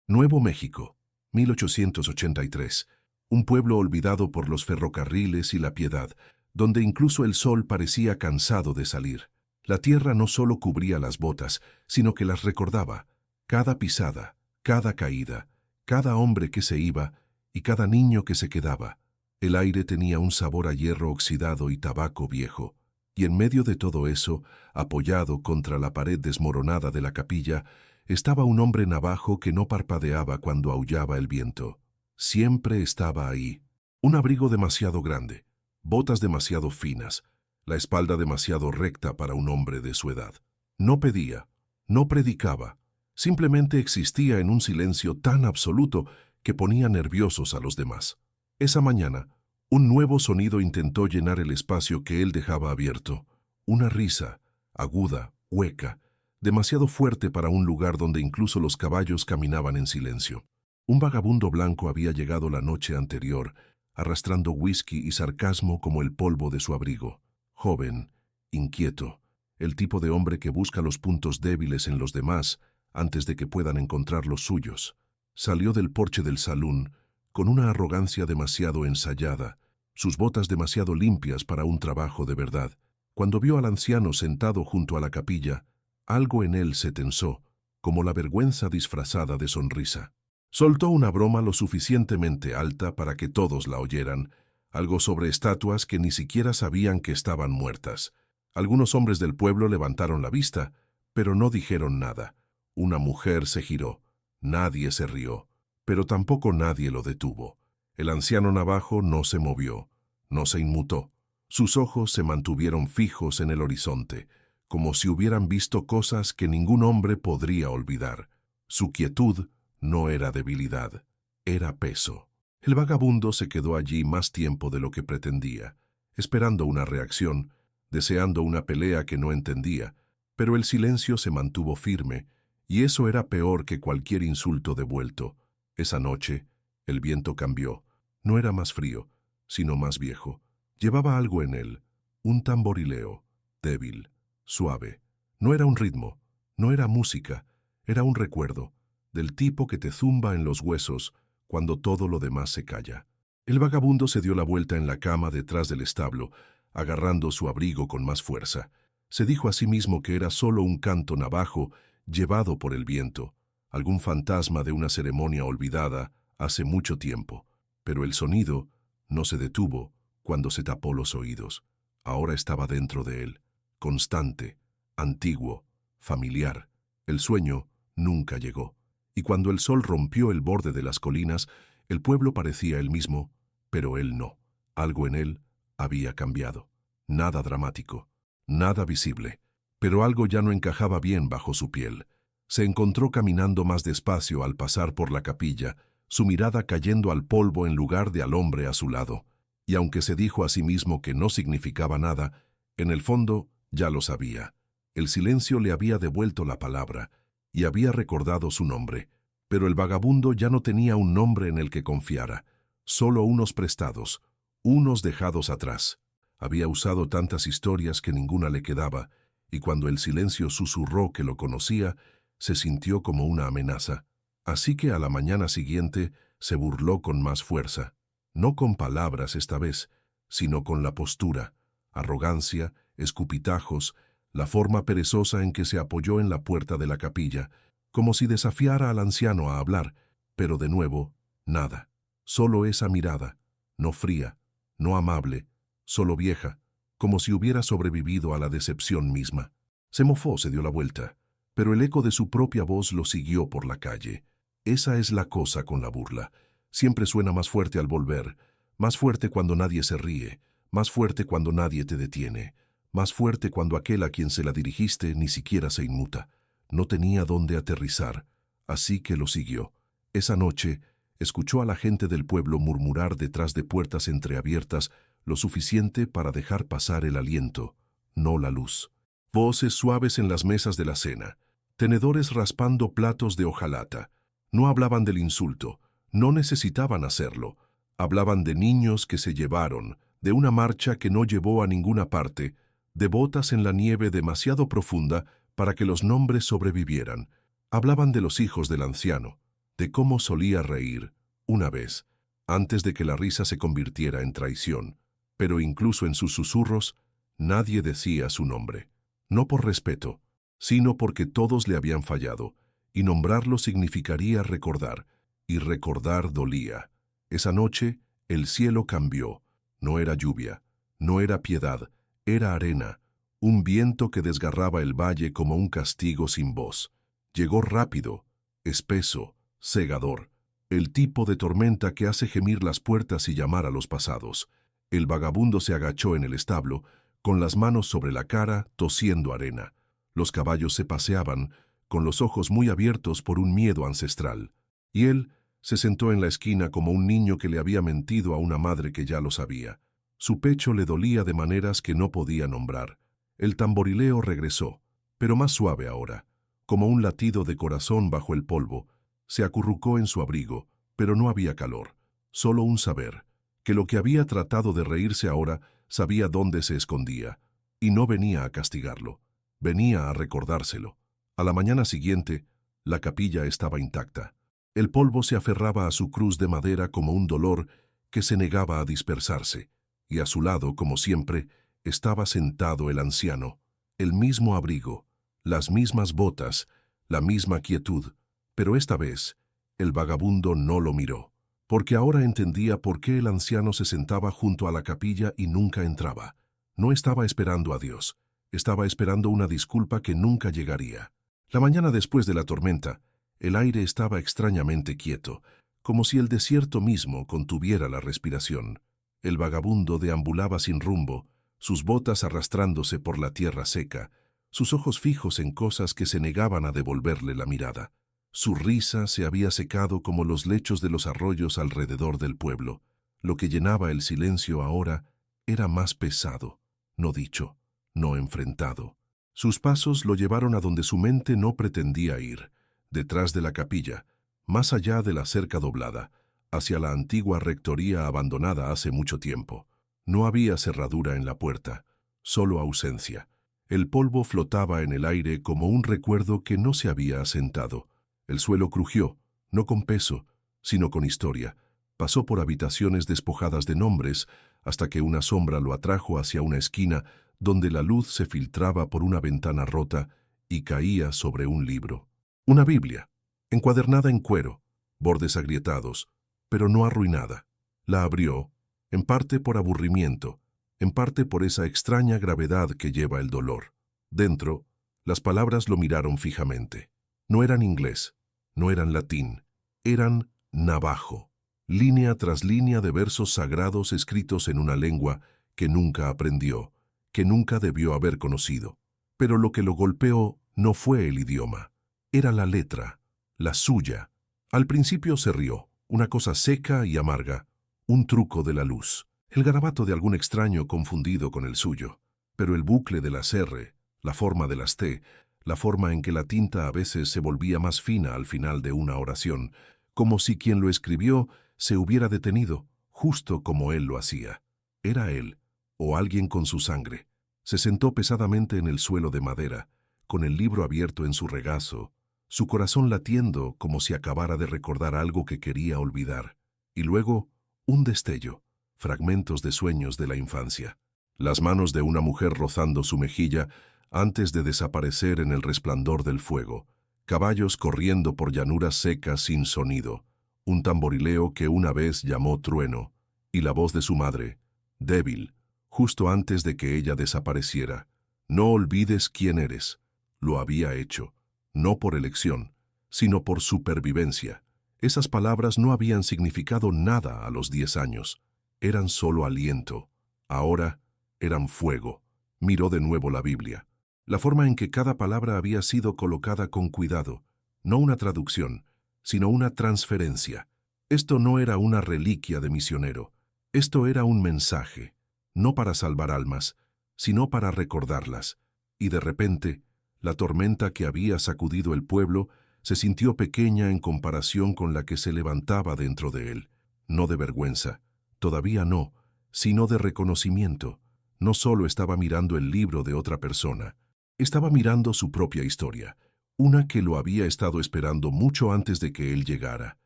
Nuevo México, 1883. Un pueblo olvidado por los ferrocarriles y la piedad, donde incluso el sol parecía cansado de salir. La tierra no solo cubría las botas, sino que las recordaba. Cada pisada, cada caída, cada hombre que se iba y cada niño que se quedaba. El aire tenía un sabor a hierro oxidado y tabaco viejo. Y en medio de todo eso, apoyado contra la pared desmoronada de la capilla, estaba un hombre navajo que no parpadeaba cuando aullaba el viento. Siempre estaba ahí. Un abrigo demasiado grande, botas demasiado finas, la espalda demasiado recta para un hombre de su edad. No pedía, no predicaba, simplemente existía en un silencio tan absoluto que ponía nerviosos a los demás. Esa mañana, un nuevo sonido intentó llenar el espacio que él dejaba abierto. Una risa, aguda, hueca, demasiado fuerte para un lugar donde incluso los caballos caminaban en silencio. Un vagabundo blanco había llegado la noche anterior, arrastrando whisky y sarcasmo como el polvo de su abrigo. Joven, inquieto, el tipo de hombre que busca los puntos débiles en los demás antes de que puedan encontrar los suyos. Salió del porche del salón con una arrogancia demasiado ensayada, sus botas demasiado limpias para un trabajo de verdad. Cuando vio al anciano sentado junto a la capilla, algo en él se tensó, como la vergüenza disfrazada de sonrisa. Soltó una broma lo suficientemente alta para que todos la oyeran, algo sobre estatuas que ni siquiera sabían que estaban muertas. Algunos hombres del pueblo levantaron la vista, pero no dijeron nada. Una mujer se giró. Nadie se rió, pero tampoco nadie lo detuvo. El anciano navajo no se movió, no se inmutó. Sus ojos se mantuvieron fijos en el horizonte, como si hubieran visto cosas que ningún hombre podría olvidar. Su quietud no era debilidad, era peso. El vagabundo se quedó allí más tiempo de lo que pretendía, esperando una reacción, deseando una pelea que no entendía, pero el silencio se mantuvo firme, y eso era peor que cualquier insulto devuelto. Esa noche, el viento cambió. No era más frío, sino más viejo. Llevaba algo en él, un tamborileo, débil, suave. No era un ritmo, no era música, era un recuerdo, del tipo que te zumba en los huesos cuando todo lo demás se calla. El vagabundo se dio la vuelta en la cama detrás del establo, agarrando su abrigo con más fuerza. Se dijo a sí mismo que era solo un canto navajo llevado por el viento, algún fantasma de una ceremonia olvidada hace mucho tiempo. Pero el sonido no se detuvo cuando se tapó los oídos. Ahora estaba dentro de él, constante, antiguo, familiar. El sueño nunca llegó. Y cuando el sol rompió el borde de las colinas, el pueblo parecía el mismo, pero él no. Algo en él había cambiado. Nada dramático, nada visible, pero algo ya no encajaba bien bajo su piel. Se encontró caminando más despacio al pasar por la capilla, su mirada cayendo al polvo en lugar de al hombre a su lado. Y aunque se dijo a sí mismo que no significaba nada, en el fondo ya lo sabía. El silencio le había devuelto la palabra y había recordado su nombre, pero el vagabundo ya no tenía un nombre en el que confiara, solo unos prestados, unos dejados atrás. Había usado tantas historias que ninguna le quedaba, y cuando el silencio susurró que lo conocía, se sintió como una amenaza. Así que a la mañana siguiente se burló con más fuerza, no con palabras esta vez, sino con la postura, arrogancia, escupitajos, la forma perezosa en que se apoyó en la puerta de la capilla, como si desafiara al anciano a hablar, pero de nuevo, nada. Solo esa mirada, no fría, no amable, solo vieja, como si hubiera sobrevivido a la decepción misma. Se mofó, se dio la vuelta, pero el eco de su propia voz lo siguió por la calle. Esa es la cosa con la burla. Siempre suena más fuerte al volver, más fuerte cuando nadie se ríe, más fuerte cuando nadie te detiene, más fuerte cuando aquel a quien se la dirigiste ni siquiera se inmuta. No tenía dónde aterrizar, así que lo siguió. Esa noche, escuchó a la gente del pueblo murmurar detrás de puertas entreabiertas lo suficiente para dejar pasar el aliento, no la luz. Voces suaves en las mesas de la cena, tenedores raspando platos de hojalata. No hablaban del insulto, no necesitaban hacerlo. Hablaban de niños que se llevaron, de una marcha que no llevó a ninguna parte, de botas en la nieve demasiado profunda para que los nombres sobrevivieran. Hablaban de los hijos del anciano, de cómo solía reír, una vez, antes de que la risa se convirtiera en traición, pero incluso en sus susurros, nadie decía su nombre, no por respeto, sino porque todos le habían fallado, y nombrarlo significaría recordar, y recordar dolía. Esa noche, el cielo cambió, no era lluvia, no era piedad, era arena, un viento que desgarraba el valle como un castigo sin voz. Llegó rápido, espeso, cegador, el tipo de tormenta que hace gemir las puertas y llamar a los pasados. El vagabundo se agachó en el establo, con las manos sobre la cara, tosiendo arena. Los caballos se paseaban, con los ojos muy abiertos por un miedo ancestral. Y él se sentó en la esquina como un niño que le había mentido a una madre que ya lo sabía. Su pecho le dolía de maneras que no podía nombrar. El tamborileo regresó, pero más suave ahora, como un latido de corazón bajo el polvo. Se acurrucó en su abrigo, pero no había calor, solo un saber, que lo que había tratado de reírse ahora sabía dónde se escondía, y no venía a castigarlo, venía a recordárselo. A la mañana siguiente, la capilla estaba intacta. El polvo se aferraba a su cruz de madera como un dolor que se negaba a dispersarse, y a su lado, como siempre, estaba sentado el anciano, el mismo abrigo, las mismas botas, la misma quietud, pero esta vez el vagabundo no lo miró, porque ahora entendía por qué el anciano se sentaba junto a la capilla y nunca entraba. No estaba esperando a Dios, estaba esperando una disculpa que nunca llegaría. La mañana después de la tormenta, el aire estaba extrañamente quieto, como si el desierto mismo contuviera la respiración. El vagabundo deambulaba sin rumbo, sus botas arrastrándose por la tierra seca, sus ojos fijos en cosas que se negaban a devolverle la mirada. Su risa se había secado como los lechos de los arroyos alrededor del pueblo. Lo que llenaba el silencio ahora era más pesado, no dicho, no enfrentado. Sus pasos lo llevaron a donde su mente no pretendía ir, detrás de la capilla, más allá de la cerca doblada, hacia la antigua rectoría abandonada hace mucho tiempo. No había cerradura en la puerta, solo ausencia. El polvo flotaba en el aire como un recuerdo que no se había asentado. El suelo crujió, no con peso, sino con historia. Pasó por habitaciones despojadas de nombres, hasta que una sombra lo atrajo hacia una esquina donde la luz se filtraba por una ventana rota y caía sobre un libro. Una Biblia, encuadernada en cuero, bordes agrietados, pero no arruinada. La abrió, en parte por aburrimiento, en parte por esa extraña gravedad que lleva el dolor. Dentro, las palabras lo miraron fijamente. No eran inglés, no eran latín, eran navajo, línea tras línea de versos sagrados escritos en una lengua que nunca aprendió, que nunca debió haber conocido. Pero lo que lo golpeó no fue el idioma, era la letra, la suya. Al principio se rió, una cosa seca y amarga, un truco de la luz, el garabato de algún extraño confundido con el suyo. Pero el bucle de las R, la forma de las T, la forma en que la tinta a veces se volvía más fina al final de una oración, como si quien lo escribió se hubiera detenido, justo como él lo hacía. Era él, o alguien con su sangre. Se sentó pesadamente en el suelo de madera, con el libro abierto en su regazo, su corazón latiendo como si acabara de recordar algo que quería olvidar. Y luego, un destello, fragmentos de sueños de la infancia. Las manos de una mujer rozando su mejilla antes de desaparecer en el resplandor del fuego. Caballos corriendo por llanuras secas sin sonido. Un tamborileo que una vez llamó trueno. Y la voz de su madre, débil, justo antes de que ella desapareciera. No olvides quién eres. Lo había hecho, no por elección, sino por supervivencia. Esas palabras no habían significado nada a los 10 años. Eran solo aliento. Ahora eran fuego. Miró de nuevo la Biblia. La forma en que cada palabra había sido colocada con cuidado. No una traducción, sino una transferencia. Esto no era una reliquia de misionero. Esto era un mensaje, no para salvar almas, sino para recordarlas. Y de repente, la tormenta que había sacudido el pueblo se sintió pequeña en comparación con la que se levantaba dentro de él. No de vergüenza, todavía no, sino de reconocimiento. No solo estaba mirando el libro de otra persona, estaba mirando su propia historia, una que lo había estado esperando mucho antes de que él llegara.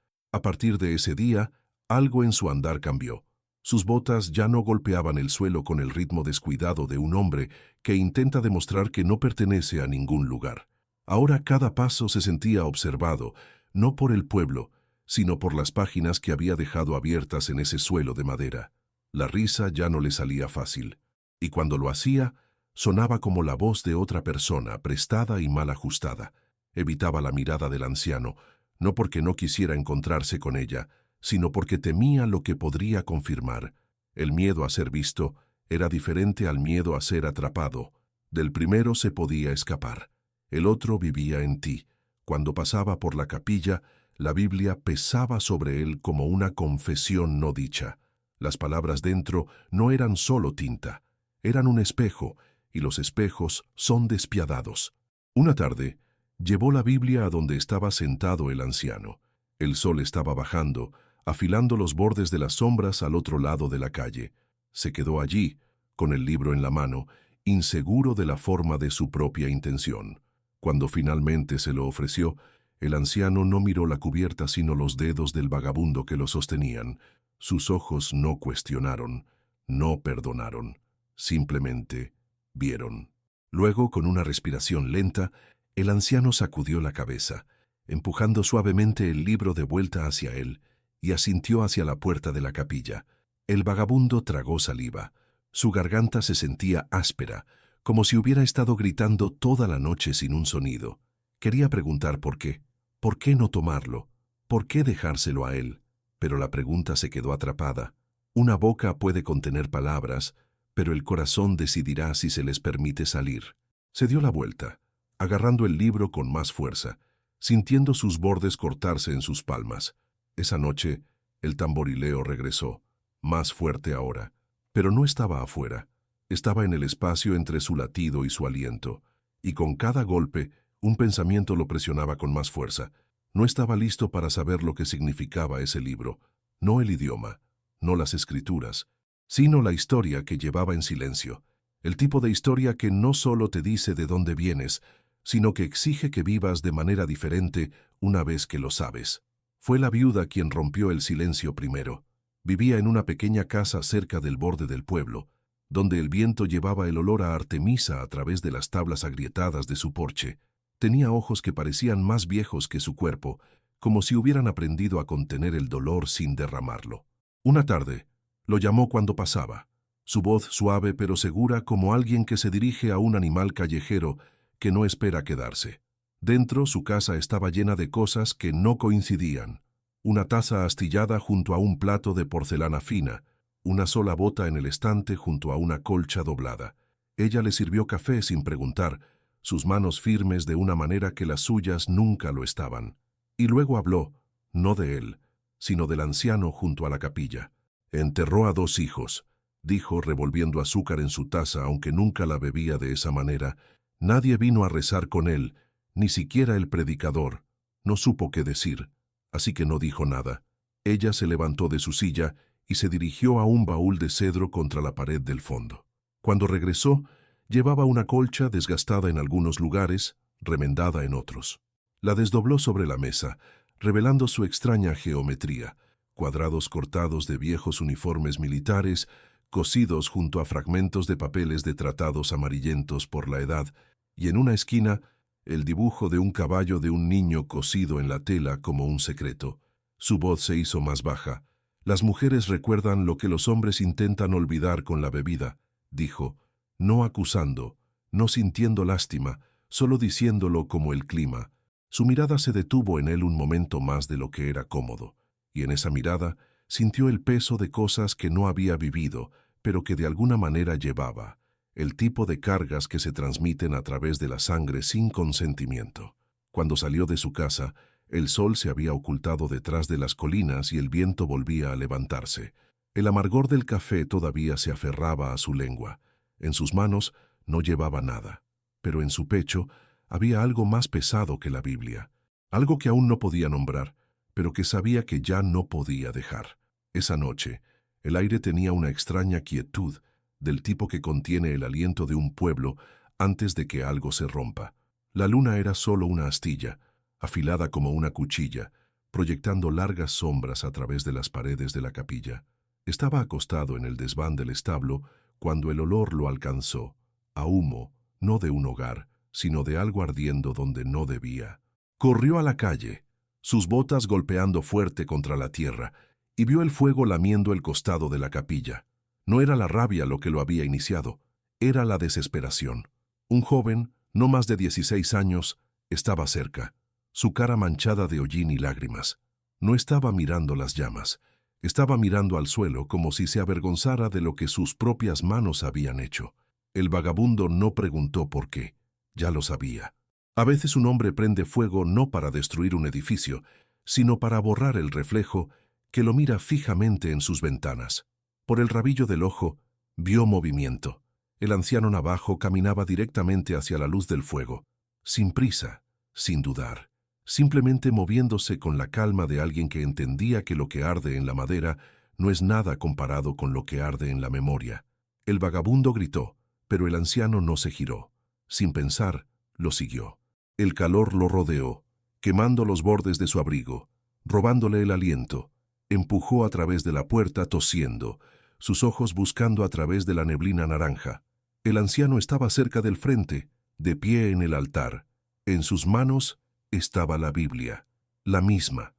A partir de ese día, algo en su andar cambió. Sus botas ya no golpeaban el suelo con el ritmo descuidado de un hombre que intenta demostrar que no pertenece a ningún lugar. Ahora cada paso se sentía observado, no por el pueblo, sino por las páginas que había dejado abiertas en ese suelo de madera. La risa ya no le salía fácil, y cuando lo hacía, sonaba como la voz de otra persona, prestada y mal ajustada. Evitaba la mirada del anciano, no porque no quisiera encontrarse con ella, sino porque temía lo que podría confirmar. El miedo a ser visto era diferente al miedo a ser atrapado. Del primero se podía escapar. El otro vivía en ti. Cuando pasaba por la capilla, la Biblia pesaba sobre él como una confesión no dicha. Las palabras dentro no eran solo tinta, eran un espejo, y los espejos son despiadados. Una tarde, llevó la Biblia a donde estaba sentado el anciano. El sol estaba bajando, afilando los bordes de las sombras al otro lado de la calle. Se quedó allí, con el libro en la mano, inseguro de la forma de su propia intención. Cuando finalmente se lo ofreció, el anciano no miró la cubierta sino los dedos del vagabundo que lo sostenían. Sus ojos no cuestionaron, no perdonaron, simplemente vieron. Luego, con una respiración lenta, el anciano sacudió la cabeza, empujando suavemente el libro de vuelta hacia él, y asintió hacia la puerta de la capilla. El vagabundo tragó saliva. Su garganta se sentía áspera, como si hubiera estado gritando toda la noche sin un sonido. Quería preguntar por qué. ¿Por qué no tomarlo? ¿Por qué dejárselo a él? Pero la pregunta se quedó atrapada. Una boca puede contener palabras, pero el corazón decidirá si se les permite salir. Se dio la vuelta, agarrando el libro con más fuerza, sintiendo sus bordes cortarse en sus palmas. Esa noche, el tamborileo regresó, más fuerte ahora, pero no estaba afuera. Estaba en el espacio entre su latido y su aliento, y con cada golpe, un pensamiento lo presionaba con más fuerza. No estaba listo para saber lo que significaba ese libro, no el idioma, no las escrituras, sino la historia que llevaba en silencio. El tipo de historia que no solo te dice de dónde vienes, sino que exige que vivas de manera diferente una vez que lo sabes. Fue la viuda quien rompió el silencio primero. Vivía en una pequeña casa cerca del borde del pueblo, donde el viento llevaba el olor a Artemisa a través de las tablas agrietadas de su porche. Tenía ojos que parecían más viejos que su cuerpo, como si hubieran aprendido a contener el dolor sin derramarlo. Una tarde, lo llamó cuando pasaba. Su voz suave pero segura como alguien que se dirige a un animal callejero que no espera quedarse. Dentro, su casa estaba llena de cosas que no coincidían. Una taza astillada junto a un plato de porcelana fina, una sola bota en el estante junto a una colcha doblada. Ella le sirvió café sin preguntar, sus manos firmes de una manera que las suyas nunca lo estaban. Y luego habló, no de él, sino del anciano junto a la capilla. Enterró a 2 hijos, dijo revolviendo azúcar en su taza aunque nunca la bebía de esa manera. Nadie vino a rezar con él, ni siquiera el predicador. No supo qué decir, así que no dijo nada. Ella se levantó de su silla y se dirigió a un baúl de cedro contra la pared del fondo. Cuando regresó, llevaba una colcha desgastada en algunos lugares, remendada en otros. La desdobló sobre la mesa, revelando su extraña geometría, cuadrados cortados de viejos uniformes militares, cosidos junto a fragmentos de papeles de tratados amarillentos por la edad, y en una esquina, el dibujo de un caballo de un niño cosido en la tela como un secreto. Su voz se hizo más baja. Las mujeres recuerdan lo que los hombres intentan olvidar con la bebida, dijo, no acusando, no sintiendo lástima, solo diciéndolo como el clima. Su mirada se detuvo en él un momento más de lo que era cómodo, y en esa mirada sintió el peso de cosas que no había vivido, pero que de alguna manera llevaba, el tipo de cargas que se transmiten a través de la sangre sin consentimiento. Cuando salió de su casa, el sol se había ocultado detrás de las colinas y el viento volvía a levantarse. El amargor del café todavía se aferraba a su lengua. En sus manos no llevaba nada, pero en su pecho había algo más pesado que la Biblia, algo que aún no podía nombrar, pero que sabía que ya no podía dejar. Esa noche, el aire tenía una extraña quietud, del tipo que contiene el aliento de un pueblo antes de que algo se rompa. La luna era solo una astilla, afilada como una cuchilla, proyectando largas sombras a través de las paredes de la capilla. Estaba acostado en el desván del establo cuando el olor lo alcanzó, a humo, no de un hogar, sino de algo ardiendo donde no debía. Corrió a la calle, sus botas golpeando fuerte contra la tierra, y vio el fuego lamiendo el costado de la capilla. No era la rabia lo que lo había iniciado, era la desesperación. Un joven, no más de 16 años, estaba cerca, su cara manchada de hollín y lágrimas. No estaba mirando las llamas, estaba mirando al suelo como si se avergonzara de lo que sus propias manos habían hecho. El vagabundo no preguntó por qué, ya lo sabía. A veces un hombre prende fuego no para destruir un edificio, sino para borrar el reflejo que lo mira fijamente en sus ventanas. Por el rabillo del ojo, vio movimiento. El anciano navajo caminaba directamente hacia la luz del fuego, sin prisa, sin dudar, simplemente moviéndose con la calma de alguien que entendía que lo que arde en la madera no es nada comparado con lo que arde en la memoria. El vagabundo gritó, pero el anciano no se giró. Sin pensar, lo siguió. El calor lo rodeó, quemando los bordes de su abrigo, robándole el aliento. Empujó a través de la puerta tosiendo, sus ojos buscando a través de la neblina naranja. El anciano estaba cerca del frente, de pie en el altar. En sus manos estaba la Biblia, la misma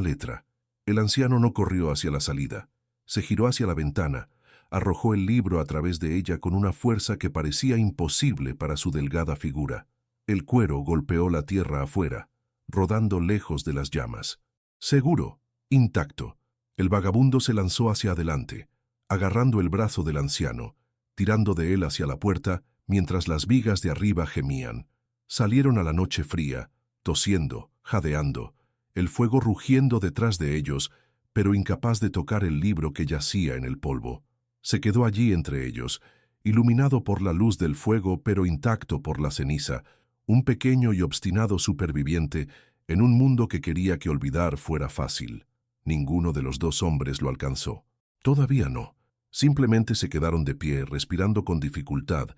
letra. El anciano no corrió hacia la salida. Se giró hacia la ventana, arrojó el libro a través de ella con una fuerza que parecía imposible para su delgada figura. El cuero golpeó la tierra afuera, rodando lejos de las llamas. Seguro, intacto, el vagabundo se lanzó hacia adelante, agarrando el brazo del anciano, tirando de él hacia la puerta mientras las vigas de arriba gemían. Salieron a la noche fría, tosiendo, jadeando, el fuego rugiendo detrás de ellos, pero incapaz de tocar el libro que yacía en el polvo. Se quedó allí entre ellos, iluminado por la luz del fuego pero intacto por la ceniza, un pequeño y obstinado superviviente en un mundo que quería que olvidar fuera fácil. Ninguno de los dos hombres lo alcanzó. Todavía no. Simplemente se quedaron de pie, respirando con dificultad,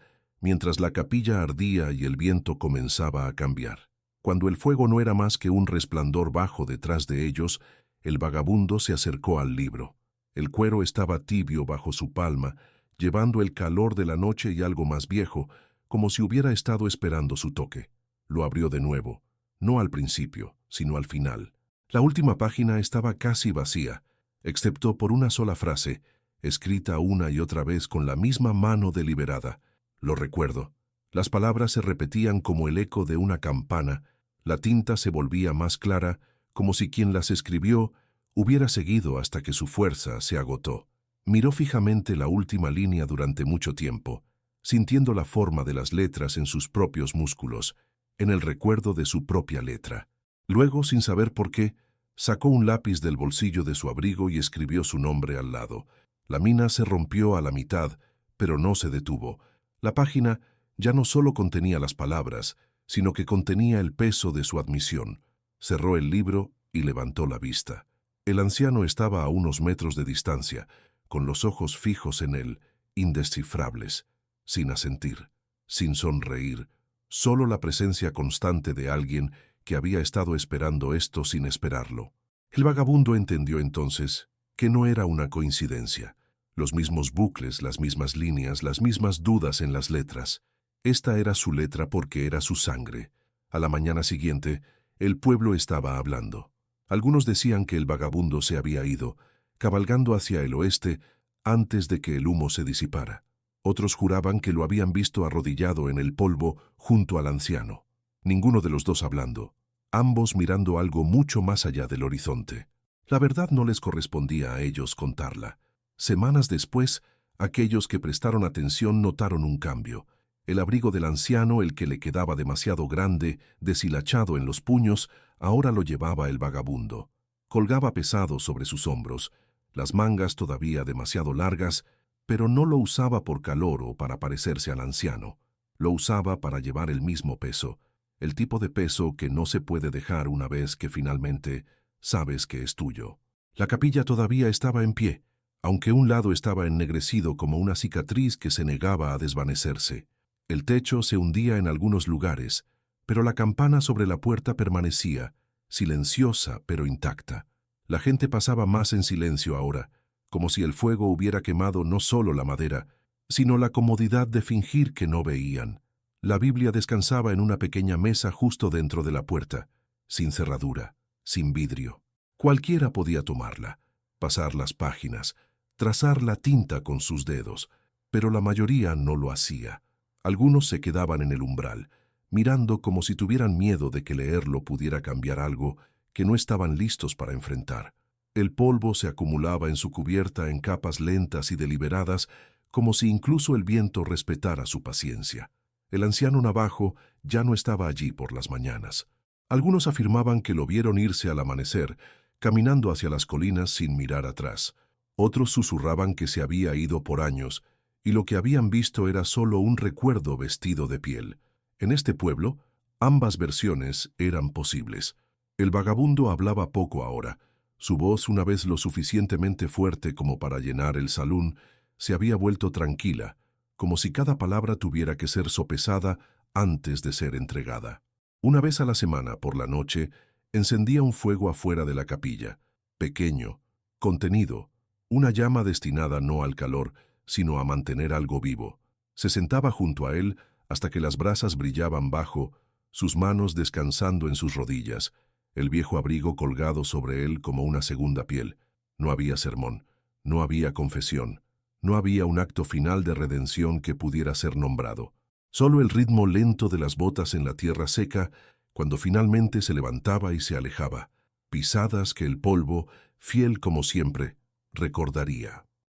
mientras la capilla ardía y el viento comenzaba a cambiar. Cuando el fuego no era más que un resplandor bajo detrás de ellos, el vagabundo se acercó al libro. El cuero estaba tibio bajo su palma, llevando el calor de la noche y algo más viejo, como si hubiera estado esperando su toque. Lo abrió de nuevo, no al principio, sino al final. La última página estaba casi vacía, excepto por una sola frase, escrita una y otra vez con la misma mano deliberada. Lo recuerdo. Las palabras se repetían como el eco de una campana, la tinta se volvía más clara, como si quien las escribió hubiera seguido hasta que su fuerza se agotó. Miró fijamente la última línea durante mucho tiempo, sintiendo la forma de las letras en sus propios músculos, en el recuerdo de su propia letra. Luego, sin saber por qué, sacó un lápiz del bolsillo de su abrigo y escribió su nombre al lado. La mina se rompió a la mitad, pero no se detuvo. La página ya no solo contenía las palabras, sino que contenía el peso de su admisión. Cerró el libro y levantó la vista. El anciano estaba a unos metros de distancia, con los ojos fijos en él, indescifrables, sin asentir, sin sonreír, solo la presencia constante de alguien que había estado esperando esto sin esperarlo. El vagabundo entendió entonces que no era una coincidencia. Los mismos bucles, las mismas líneas, las mismas dudas en las letras. Esta era su letra porque era su sangre. A la mañana siguiente, el pueblo estaba hablando. Algunos decían que el vagabundo se había ido, cabalgando hacia el oeste antes de que el humo se disipara. Otros juraban que lo habían visto arrodillado en el polvo junto al anciano. Ninguno de los dos hablando, ambos mirando algo mucho más allá del horizonte. La verdad no les correspondía a ellos contarla. Semanas después, aquellos que prestaron atención notaron un cambio. El abrigo del anciano, el que le quedaba demasiado grande, deshilachado en los puños, ahora lo llevaba el vagabundo. Colgaba pesado sobre sus hombros, las mangas todavía demasiado largas, pero no lo usaba por calor o para parecerse al anciano. Lo usaba para llevar el mismo peso, el tipo de peso que no se puede dejar una vez que finalmente sabes que es tuyo. La capilla todavía estaba en pie, aunque un lado estaba ennegrecido como una cicatriz que se negaba a desvanecerse. El techo se hundía en algunos lugares, pero la campana sobre la puerta permanecía, silenciosa pero intacta. La gente pasaba más en silencio ahora, como si el fuego hubiera quemado no solo la madera, sino la comodidad de fingir que no veían. La Biblia descansaba en una pequeña mesa justo dentro de la puerta, sin cerradura, sin vidrio. Cualquiera podía tomarla, pasar las páginas, trazar la tinta con sus dedos, pero la mayoría no lo hacía. Algunos se quedaban en el umbral, mirando como si tuvieran miedo de que leerlo pudiera cambiar algo que no estaban listos para enfrentar. El polvo se acumulaba en su cubierta en capas lentas y deliberadas, como si incluso el viento respetara su paciencia. El anciano navajo ya no estaba allí por las mañanas. Algunos afirmaban que lo vieron irse al amanecer, caminando hacia las colinas sin mirar atrás. Otros susurraban que se había ido por años, y lo que habían visto era solo un recuerdo vestido de piel. En este pueblo, ambas versiones eran posibles. El vagabundo hablaba poco ahora. Su voz, una vez lo suficientemente fuerte como para llenar el salón, se había vuelto tranquila, como si cada palabra tuviera que ser sopesada antes de ser entregada. Una vez a la semana, por la noche, encendía un fuego afuera de la capilla, pequeño, contenido, una llama destinada no al calor, sino a mantener algo vivo. Se sentaba junto a él hasta que las brasas brillaban bajo, sus manos descansando en sus rodillas, el viejo abrigo colgado sobre él como una segunda piel. No había sermón, no había confesión, no había un acto final de redención que pudiera ser nombrado. Solo el ritmo lento de las botas en la tierra seca, cuando finalmente se levantaba y se alejaba, pisadas que el polvo, fiel como siempre, recordaría.